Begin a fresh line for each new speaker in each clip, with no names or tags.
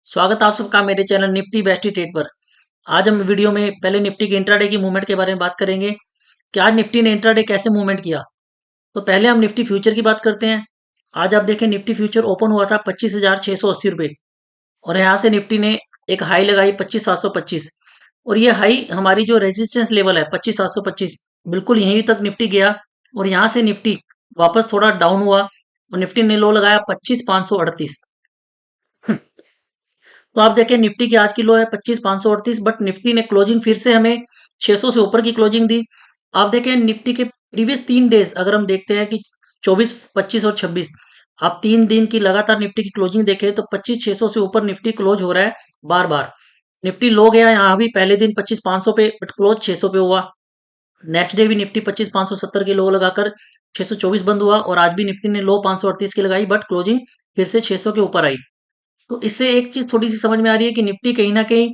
स्वागत आप सबका मेरे चैनल निफ्टी बेस्टी ट्रेड पर। आज हम वीडियो में पहले निफ्टी के इंट्राडे की मूवमेंट के बारे में बात करेंगे कि आज निफ्टी ने इंट्राडे कैसे मूवमेंट किया। तो पहले हम निफ्टी फ्यूचर की बात करते हैं। आज आप देखें निफ्टी फ्यूचर ओपन हुआ था 25,680 रुपये और यहाँ से निफ्टी ने एक हाई लगाई 25,725 और ये हाई हमारी जो रेजिस्टेंस लेवल है 25,725 बिल्कुल यहीं तक निफ्टी गया और यहाँ से निफ्टी वापस थोड़ा डाउन हुआ और निफ्टी ने लो लगाया 25,538। तो आप देखें निफ्टी की आज की लो है 25,538 बट निफ्टी ने क्लोजिंग फिर से हमें 600 से ऊपर की क्लोजिंग दी। आप देखें निफ्टी के प्रीवियस 3 डेज अगर हम देखते हैं कि 24, 25 और 26 आप 3 दिन की लगातार निफ्टी की क्लोजिंग देखें तो 25,600 से ऊपर निफ्टी क्लोज हो रहा है बार बार। निफ्टी लो गया यहाँ भी पहले दिन 25,500 पे बट क्लोज 600 पे हुआ। नेक्स्ट डे भी निफ्टी 25,570 की लो लगाकर 624 बंद हुआ और आज भी निफ्टी ने लो 538 की लगाई बट क्लोजिंग फिर से 600 के ऊपर आई। तो इससे एक चीज थोड़ी सी समझ में आ रही है कि निफ्टी कहीं ना कहीं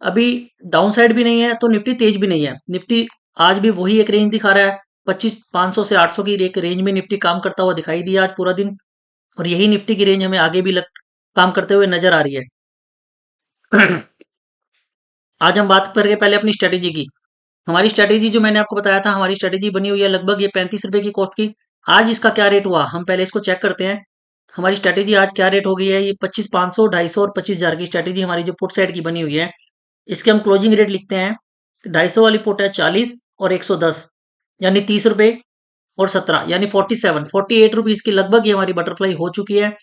अभी डाउन साइड भी नहीं है तो निफ्टी तेज भी नहीं है। निफ्टी आज भी वही एक रेंज दिखा रहा है 25,500 से 800 की एक रेंज में निफ्टी काम करता हुआ दिखाई दिया आज पूरा दिन और यही निफ्टी की रेंज हमें आगे भी काम करते हुए नजर आ रही है। आज हम बात करेंगे पहले अपनी स्ट्रेटेजी की। हमारी स्ट्रेटेजी जो मैंने आपको बताया था हमारी स्ट्रेटेजी बनी हुई है लगभग ये 35 रुपए की कॉस्ट की। आज इसका क्या रेट हुआ हम पहले इसको चेक करते हैं। हमारी स्ट्रेटेजी आज क्या रेट हो गई है ये 25,500, 250 और 25,000 की स्ट्रेटेजी हमारी जो पुट साइड की बनी हुई है। इसके हम क्लोजिंग रेट लिखते हैं। 250 वाली पुट है 40 और 110 यानी 30 रुपए और 17 यानी 48 रुपीज की लगभग ये हमारी बटरफ्लाई हो चुकी है।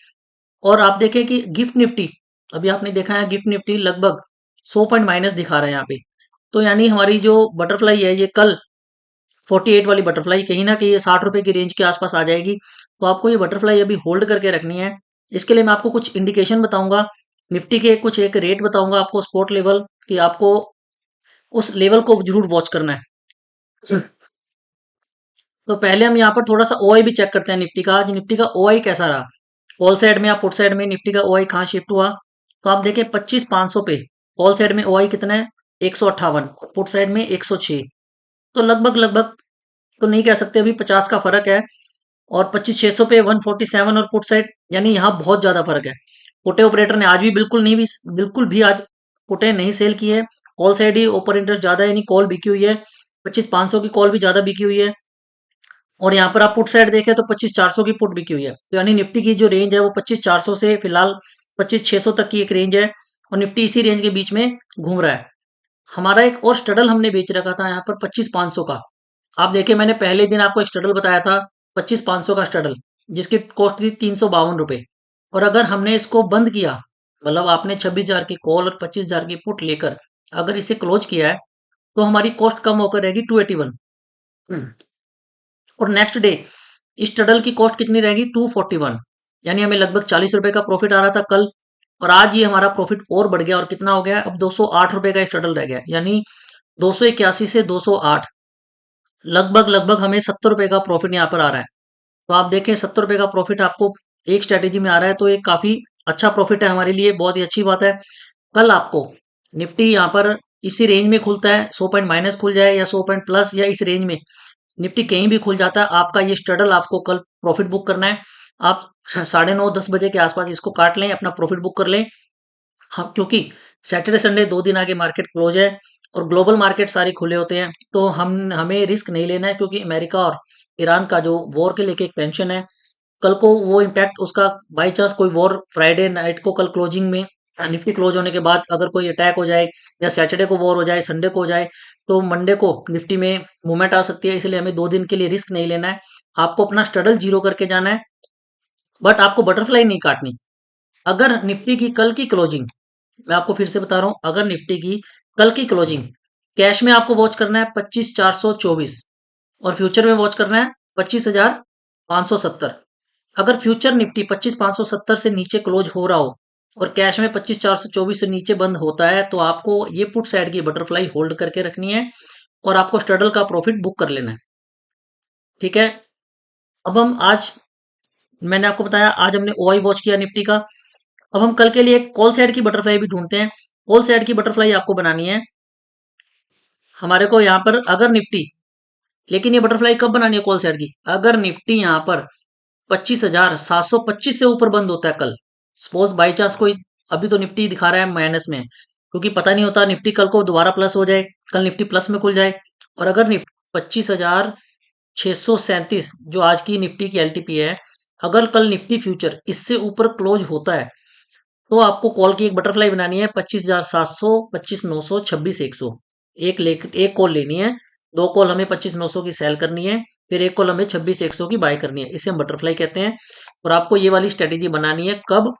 और आप देखें कि गिफ्ट निफ्टी अभी आपने देखा है गिफ्ट निफ्टी लगभग 100 पॉइंट माइनस दिखा रहे हैं यहाँ पे। तो यानी हमारी जो बटरफ्लाई है ये कल 48 वाली बटरफ्लाई कहीं ना कहीं ये 60 रुपए की रेंज के आसपास आ जाएगी। तो आपको ये बटरफ्लाई अभी होल्ड करके रखनी है। इसके लिए मैं आपको कुछ इंडिकेशन बताऊंगा। निफ्टी के कुछ एक रेट बताऊंगा आपको स्पोर्ट लेवल कि आपको उस लेवल को जरूर वॉच करना है। तो पहले हम यहाँ पर थोड़ा सा ओआई भी चेक करते हैं निफ्टी का। आज निफ्टी का ओआई कैसा रहा। कॉल साइड में या पुट साइड में निफ्टी का ओआई कहाँ शिफ्ट हुआ। तो आप देखें 25,500 पे कॉल साइड में ओआई कितना है 158, पुट साइड में 106। तो लगभग लगभग तो नहीं कह सकते अभी 50 का फर्क है। और 25,600 पे 147 और पुट साइड यानी यहाँ बहुत ज्यादा फर्क है। पुटे ऑपरेटर ने आज भी बिल्कुल भी आज पुटे नहीं सेल की है। कॉल साइड ही ओपर इंटरेस्ट ज्यादा है यानी कॉल बिकी हुई है। 25,500 की कॉल भी ज्यादा बिकी हुई है और यहाँ पर आप पुट साइड देखें तो 25,400 की पुट बिकी हुई है। तो यानी निफ्टी की जो रेंज है वो 25,400 से फिलहाल 25,600 तक की एक रेंज है और निफ्टी इसी रेंज के बीच में घूम रहा है। हमारा एक और स्टडल हमने बेच रखा था यहाँ पर 25,500 का। आप देखिए मैंने पहले दिन आपको एक स्टडल बताया था 25,500 का स्टडल जिसकी कॉस्ट थी 352 रुपए। और अगर हमने इसको बंद किया मतलब आपने 26,000 की कॉल और 25,000 की पुट लेकर अगर इसे क्लोज किया है तो हमारी कॉस्ट कम होकर रहेगी 281। और नेक्स्ट डे इस स्टडल की कॉस्ट कितनी रहेगी 241 यानी हमें लगभग 40 रुपए का प्रॉफिट आ रहा था कल। और आज ये हमारा प्रॉफिट और बढ़ गया और कितना हो गया अब 208 रुपए का स्टडल रह गया यानी 281 से 208 लगभग लगभग हमें 70 रुपए का प्रॉफिट यहाँ पर आ रहा है। तो आप देखें 70 रुपए का प्रॉफिट आपको एक स्ट्रेटेजी में आ रहा है तो ये काफी अच्छा प्रॉफिट है हमारे लिए बहुत ही अच्छी बात है। कल आपको निफ्टी यहाँ पर इसी रेंज में खुलता है 100 पॉइंट माइनस खुल जाए या 100 पॉइंट प्लस या इस रेंज में निफ्टी कहीं भी खुल जाता है आपका ये स्ट्रडल आपको कल प्रॉफिट बुक करना है। आप 9:30-10 बजे के आसपास इसको काट लें अपना प्रॉफिट बुक कर लें। हाँ क्योंकि सैटरडे संडे 2 दिन आगे मार्केट क्लोज है और ग्लोबल मार्केट सारे खुले होते हैं तो हमें रिस्क नहीं लेना है क्योंकि अमेरिका और ईरान का जो वॉर के लेके एक टेंशन है कल को वो इम्पैक्ट उसका बाई चांस कोई वॉर फ्राइडे नाइट को कल क्लोजिंग में निफ्टी क्लोज होने के बाद अगर कोई अटैक हो जाए या सैटरडे को वॉर हो जाए संडे को हो जाए तो मंडे को निफ्टी में मूवमेंट आ सकती है। इसलिए हमें 2 दिन के लिए रिस्क नहीं लेना है। आपको अपना स्ट्रडल जीरो करके जाना है बट आपको बटरफ्लाई नहीं काटनी। अगर निफ्टी की कल की क्लोजिंग मैं आपको फिर से बता रहा हूं अगर निफ्टी की कल की क्लोजिंग कैश में आपको वॉच करना है 25,424 और फ्यूचर में वॉच करना है 25,570। अगर फ्यूचर निफ्टी 25,570 से नीचे क्लोज हो रहा हो और कैश में 25,424 से नीचे बंद होता है तो आपको ये पुट साइड की बटरफ्लाई होल्ड करके रखनी है और आपको स्ट्रडल का प्रॉफिट बुक कर लेना है। ठीक है। अब हम आज मैंने आपको बताया आज हमने ओआई वॉच किया निफ्टी का। अब हम कल के लिए एक कॉल साइड की बटरफ्लाई भी ढूंढते हैं। कॉल साइड की बटरफ्लाई आपको बनानी है हमारे को यहाँ पर अगर निफ्टी लेकिन ये बटरफ्लाई कब बनानी है कॉल साइड की अगर निफ्टी यहाँ पर 25,725 से ऊपर बंद होता है कल। सपोज बाई चांस कोई अभी तो निफ्टी दिखा रहा है माइनस में, क्योंकि पता नहीं होता निफ्टी कल को दोबारा प्लस हो जाए, कल निफ्टी प्लस में खुल जाए। और अगर निफ्टी 25,637 जो आज की निफ्टी की एलटीपी है, अगर कल निफ्टी फ्यूचर इससे ऊपर क्लोज होता है तो आपको कॉल की एक बटरफ्लाई बनानी है, 25,700, 25,900, 26,100। एक कॉल लेनी है, दो कॉल हमें 25,900 की सेल करनी है, फिर एक कॉल हमें 26,100 की बाय करनी है, इसे हम बटरफ्लाई कहते हैं। और आपको ये वाली स्ट्रेटेजी बनानी है कब,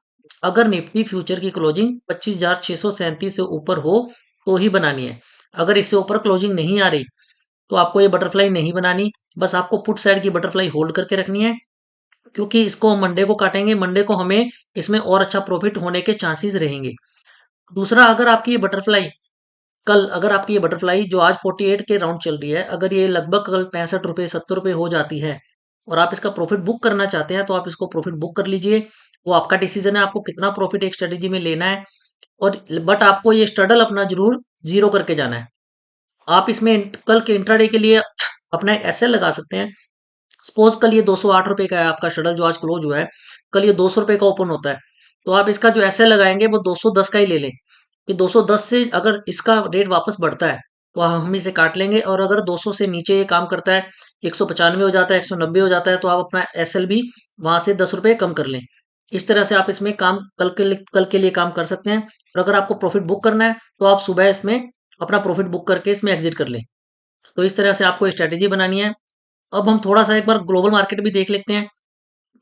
अगर निफ्टी फ्यूचर की क्लोजिंग 25,637 से ऊपर हो तो ही बनानी है। अगर इससे ऊपर क्लोजिंग नहीं आ रही तो आपको ये बटरफ्लाई नहीं बनानी, बस आपको पुट साइड की बटरफ्लाई होल्ड करके रखनी है, क्योंकि इसको हम मंडे को काटेंगे, मंडे को हमें इसमें और अच्छा प्रॉफिट होने के चांसेस रहेंगे। दूसरा, अगर आपकी ये बटरफ्लाई जो आज 48 के राउंड चल रही है, अगर ये लगभग कल 65 रुपये 70 रुपये हो जाती है और आप इसका प्रॉफिट बुक करना चाहते हैं तो आप इसको प्रॉफिट बुक कर लीजिए। वो आपका डिसीजन है, आपको कितना प्रॉफिट एक स्ट्रेटेजी में लेना है। और बट आपको ये स्ट्रगल अपना जरूर जीरो करके जाना है। आप इसमें कल के इंट्राडे के लिए अपना एक एसएल लगा सकते हैं। सपोज कल ये 208 रुपये का है आपका शटल जो आज क्लोज हुआ है, कल ये 200 रुपये का ओपन होता है, तो आप इसका जो एसएल लगाएंगे वो 210 का ही ले लें, कि 210 से अगर इसका रेट वापस बढ़ता है तो हम इसे काट लेंगे, और अगर 200 से नीचे ये काम करता है, 195 हो जाता है, 190 हो जाता है, तो आप अपना एसएल भी वहां से 10 रुपये कम कर लें। इस तरह से आप इसमें काम कल के लिए काम कर सकते हैं। और अगर आपको प्रॉफिट बुक करना है तो आप सुबह इसमें अपना प्रॉफिट बुक करके इसमें एग्जिट कर लें। तो इस तरह से आपको स्ट्रेटेजी बनानी है। अब हम थोड़ा सा एक बार ग्लोबल मार्केट भी देख लेते हैं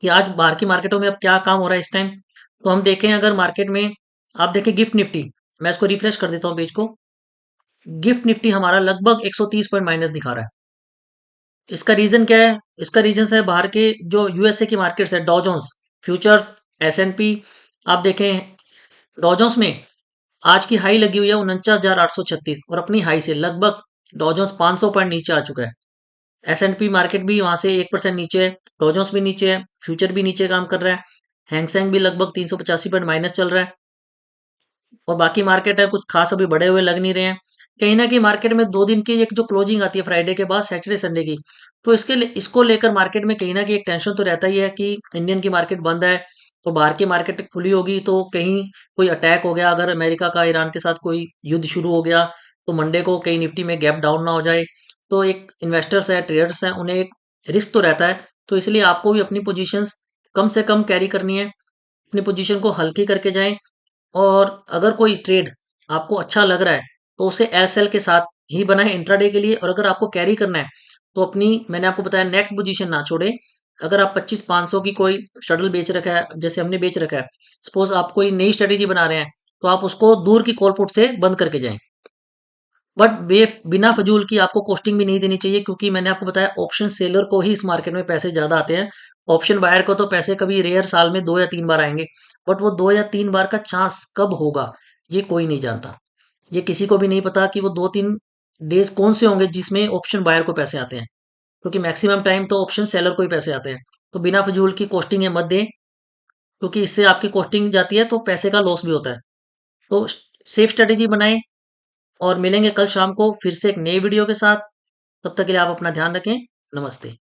कि आज बाहर की मार्केटों में अब क्या काम हो रहा है इस टाइम। तो हम देखें, अगर मार्केट में आप देखें गिफ्ट निफ्टी, मैं इसको रिफ्रेश कर देता हूँ पेज को। गिफ्ट निफ्टी हमारा लगभग 130 पॉइंट माइनस दिखा रहा है। इसका रीजन क्या है? इसका रीजन है बाहर के जो यूएसए की मार्केट्स है, डॉ जोन्स फ्यूचर्स, एसएनपी। आप देखें डॉ जोन्स में आज की हाई लगी हुई है 49,836, और अपनी हाई से लगभग डॉ जोन्स 500 पॉइंट नीचे आ चुका है। एस&पी मार्केट भी वहां से 1% नीचे है, डॉजोस भी नीचे है, फ्यूचर भी नीचे काम कर रहा है, हैंगसेंग भी लगभग 385 पॉइंट माइनस चल रहा है। और बाकी मार्केट है कुछ खास अभी बढ़े हुए लग नहीं रहे हैं। कहीं ना कहीं मार्केट में 2 दिन की एक जो क्लोजिंग आती है फ्राइडे के बाद सैटरडे संडे की, तो इसको लेकर मार्केट में कहीं ना कहीं एक टेंशन तो रहता ही है कि इंडियन की मार्केट बंद है तो बाहर की मार्केट खुली होगी, तो कहीं कोई अटैक हो गया, अगर अमेरिका का ईरान के साथ कोई युद्ध शुरू हो गया तो मंडे को कहीं निफ्टी में गैप डाउन ना हो जाए। तो एक इन्वेस्टर्स है, ट्रेडर्स हैं, उन्हें एक रिस्क तो रहता है। तो इसलिए आपको भी अपनी पोजीशंस कम से कम कैरी करनी है, अपनी पोजीशन को हल्की करके जाएं। और अगर कोई ट्रेड आपको अच्छा लग रहा है तो उसे एल सेल के साथ ही बनाए इंट्राडे के लिए। और अगर आपको कैरी करना है तो अपनी, मैंने आपको बताया, नेक्स्ट पोजीशन ना छोड़े। अगर आप 25,500 की कोई शटल बेच रखा है, जैसे हमने बेच रखा है, सपोज आप कोई नई स्ट्रेटेजी बना रहे हैं, तो आप उसको दूर की कॉल पुट से बंद करके जाएं। बट वे बिना फजूल की आपको कॉस्टिंग भी नहीं देनी चाहिए, क्योंकि मैंने आपको बताया ऑप्शन सेलर को ही इस मार्केट में पैसे ज्यादा आते हैं। ऑप्शन बायर को तो पैसे कभी रेयर साल में 2 या 3 बार आएंगे, बट वो 2 या 3 बार का चांस कब होगा ये कोई नहीं जानता। ये किसी को भी नहीं पता कि वो 2-3 डेज कौन से होंगे जिसमें ऑप्शन बायर को पैसे आते हैं, क्योंकि मैक्सिमम टाइम तो ऑप्शन सेलर को ही पैसे आते हैं। तो बिना फजूल की कॉस्टिंग मत दें, क्योंकि इससे आपकी कॉस्टिंग जाती है तो पैसे का लॉस भी होता है। तो सेफ स्ट्रेटेजी बनाएं, और मिलेंगे कल शाम को फिर से एक नई वीडियो के साथ। तब तक के लिए आप अपना ध्यान रखें। नमस्ते।